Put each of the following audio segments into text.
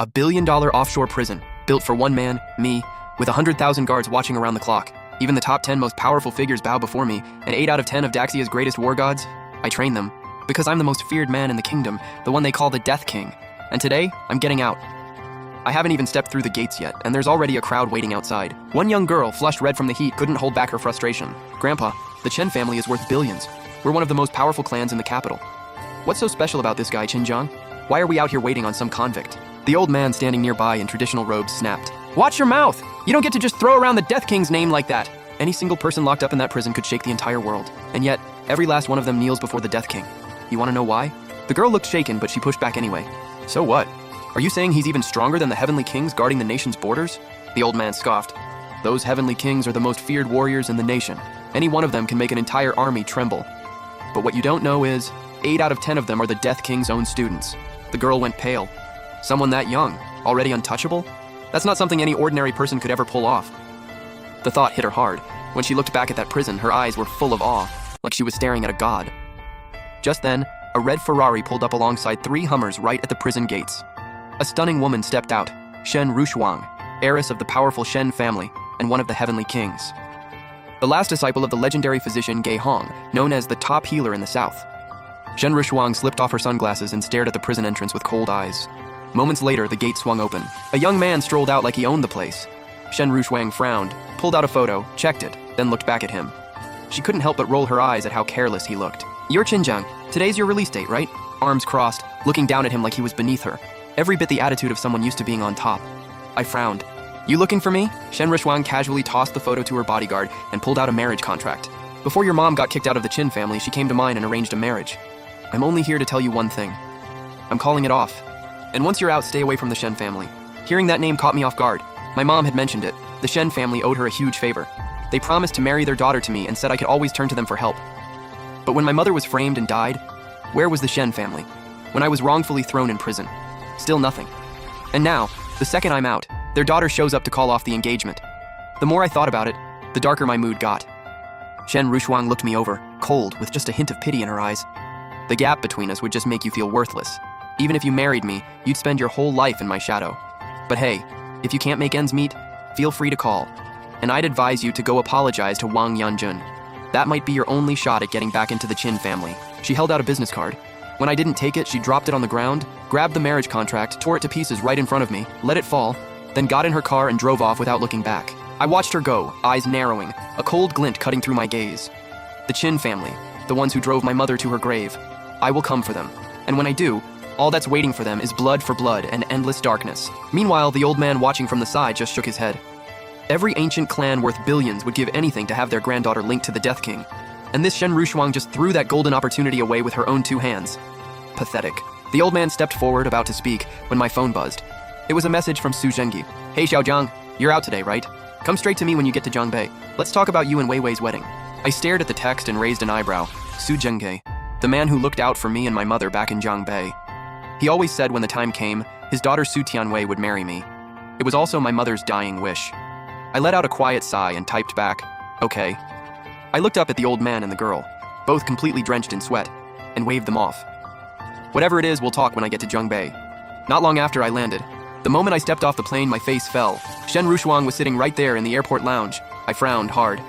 A billion-dollar offshore prison, built for one man, me, with 100,000 guards watching around the clock. Even the top 10 most powerful figures bow before me, and 8 out of 10 of Daxia's greatest war gods. I train them, because I'm the most feared man in the kingdom, the one they call the Death King. And today, I'm getting out. I haven't even stepped through the gates yet, and there's already a crowd waiting outside. One young girl, flushed red from the heat, couldn't hold back her frustration. Grandpa, the Chen family is worth billions. We're one of the most powerful clans in the capital. What's so special about this guy, Qinjiang? Why are we out here waiting on some convict? The old man standing nearby in traditional robes snapped. Watch your mouth! You don't get to just throw around the Death King's name like that. Any single person locked up in that prison could shake the entire world. And yet, every last one of them kneels before the Death King. You wanna know why? The girl looked shaken, but she pushed back anyway. So what? Are you saying he's even stronger than the Heavenly Kings guarding the nation's borders? The old man scoffed. Those Heavenly Kings are the most feared warriors in the nation. Any one of them can make an entire army tremble. But what you don't know is, 8 out of 10 of them are the Death King's own students. The girl went pale. Someone that young, already untouchable? That's not something any ordinary person could ever pull off. The thought hit her hard. When she looked back at that prison, her eyes were full of awe, like she was staring at a god. Just then, a red Ferrari pulled up alongside 3 Hummers right at the prison gates. A stunning woman stepped out, Shen Rushuang, heiress of the powerful Shen family and one of the Heavenly Kings. The last disciple of the legendary physician Ge Hong, known as the top healer in the south. Shen Rushuang slipped off her sunglasses and stared at the prison entrance with cold eyes. Moments later, the gate swung open. A young man strolled out like he owned the place. Shen Rushuang frowned, pulled out a photo, checked it, then looked back at him. She couldn't help but roll her eyes at how careless he looked. You're Qinjiang. Today's your release date, right? Arms crossed, looking down at him like he was beneath her. Every bit the attitude of someone used to being on top. I frowned. You looking for me? Shen Rushuang casually tossed the photo to her bodyguard and pulled out a marriage contract. Before your mom got kicked out of the Qin family, she came to mine and arranged a marriage. I'm only here to tell you one thing. I'm calling it off. And once you're out, stay away from the Shen family. Hearing that name caught me off guard. My mom had mentioned it. The Shen family owed her a huge favor. They promised to marry their daughter to me and said I could always turn to them for help. But when my mother was framed and died, where was the Shen family? When I was wrongfully thrown in prison, still nothing. And now, the second I'm out, their daughter shows up to call off the engagement. The more I thought about it, the darker my mood got. Shen Rushuang looked me over, cold, with just a hint of pity in her eyes. The gap between us would just make you feel worthless. Even if you married me, you'd spend your whole life in my shadow. But hey, if you can't make ends meet, feel free to call. And I'd advise you to go apologize to Wang Yanjun. That might be your only shot at getting back into the Qin family. She held out a business card. When I didn't take it, she dropped it on the ground, grabbed the marriage contract, tore it to pieces right in front of me, let it fall, then got in her car and drove off without looking back. I watched her go, eyes narrowing, a cold glint cutting through my gaze. The Qin family, the ones who drove my mother to her grave. I will come for them. And when I do, all that's waiting for them is blood for blood and endless darkness. Meanwhile, the old man watching from the side just shook his head. Every ancient clan worth billions would give anything to have their granddaughter linked to the Death King. And this Shen Rushuang just threw that golden opportunity away with her own 2 hands. Pathetic. The old man stepped forward, about to speak, when my phone buzzed. It was a message from Su Zhengyi. Hey Xiaojiang, you're out today, right? Come straight to me when you get to Zhangbei. Let's talk about you and Wei Wei's wedding. I stared at the text and raised an eyebrow. Su Zhengyi, the man who looked out for me and my mother back in Zhangbei. He always said when the time came, his daughter Su Tianwei would marry me. It was also my mother's dying wish. I let out a quiet sigh and typed back, okay. I looked up at the old man and the girl, both completely drenched in sweat, and waved them off. Whatever it is, we'll talk when I get to Zhangbei. Not long after I landed. The moment I stepped off the plane, my face fell. Shen Rushuang was sitting right there in the airport lounge. I frowned hard.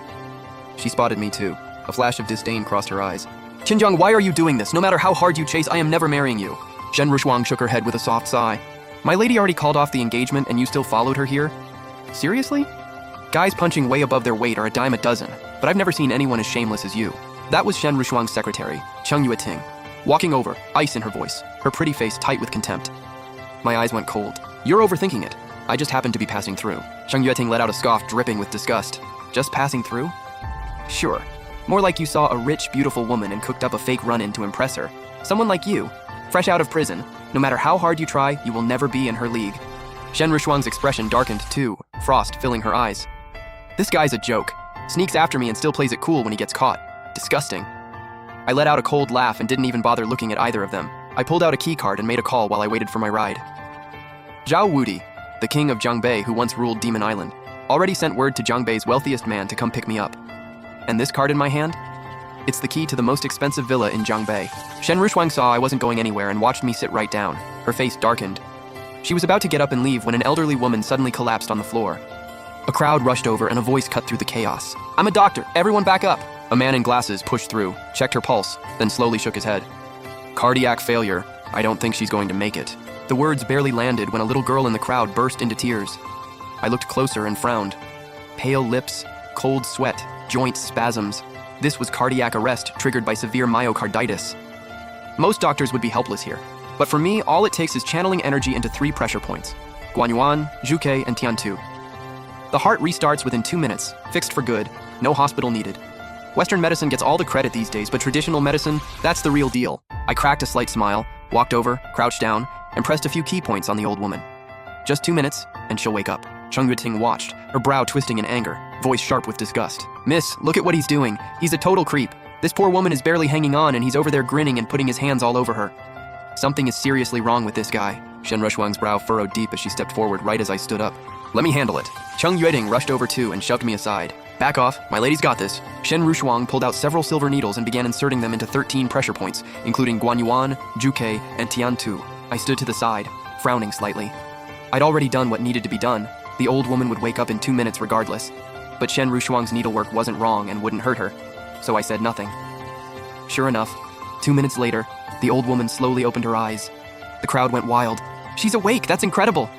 She spotted me too. A flash of disdain crossed her eyes. Qinjiang, why are you doing this? No matter how hard you chase, I am never marrying you. Shen Rushuang shook her head with a soft sigh. My lady already called off the engagement and you still followed her here? Seriously? Guys punching way above their weight are a dime a dozen, but I've never seen anyone as shameless as you. That was Shen Rushuang's secretary, Cheng Yueting, walking over, ice in her voice, her pretty face tight with contempt. My eyes went cold. You're overthinking it. I just happened to be passing through. Cheng Yueting let out a scoff dripping with disgust. Just passing through? Sure. More like you saw a rich, beautiful woman and cooked up a fake run-in to impress her. Someone like you, fresh out of prison, no matter how hard you try, you will never be in her league. Shen Rushuang's expression darkened too, frost filling her eyes. This guy's a joke. Sneaks after me and still plays it cool when he gets caught. Disgusting. I let out a cold laugh and didn't even bother looking at either of them. I pulled out a keycard and made a call while I waited for my ride. Zhao Wudi, the king of Zhangbei who once ruled Demon Island, already sent word to Zhangbei's wealthiest man to come pick me up. And this card in my hand? It's the key to the most expensive villa in Zhangbei. Shen Rushuang saw I wasn't going anywhere and watched me sit right down. Her face darkened. She was about to get up and leave when an elderly woman suddenly collapsed on the floor. A crowd rushed over and a voice cut through the chaos. "I'm a doctor, everyone back up!" A man in glasses pushed through, checked her pulse, then slowly shook his head. "Cardiac failure. I don't think she's going to make it." The words barely landed when a little girl in the crowd burst into tears. I looked closer and frowned. Pale lips, cold sweat, joint spasms. This was cardiac arrest triggered by severe myocarditis. Most doctors would be helpless here. But for me, all it takes is channeling energy into 3 pressure points: Guanyuan, Zhuke, and Tiantu. The heart restarts within 2 minutes, fixed for good, no hospital needed. Western medicine gets all the credit these days, but traditional medicine, that's the real deal. I cracked a slight smile, walked over, crouched down, and pressed a few key points on the old woman. Just 2 minutes, and she'll wake up. Cheng Yuting watched, her brow twisting in anger, voice sharp with disgust. "Miss, look at what he's doing. He's a total creep. This poor woman is barely hanging on, and he's over there grinning and putting his hands all over her. Something is seriously wrong with this guy." Shen Rushuang's brow furrowed deep as she stepped forward right as I stood up. "Let me handle it." Cheng Yuting rushed over too and shoved me aside. "Back off, my lady's got this." Shen Rushuang pulled out several silver needles and began inserting them into 13 pressure points, including Guanyuan, Zhuke, and Tiantu. I stood to the side, frowning slightly. I'd already done what needed to be done. The old woman would wake up in 2 minutes regardless. But Shen Rushuang's needlework wasn't wrong and wouldn't hurt her, so I said nothing. Sure enough, 2 minutes later, the old woman slowly opened her eyes. The crowd went wild. "She's awake, that's incredible!"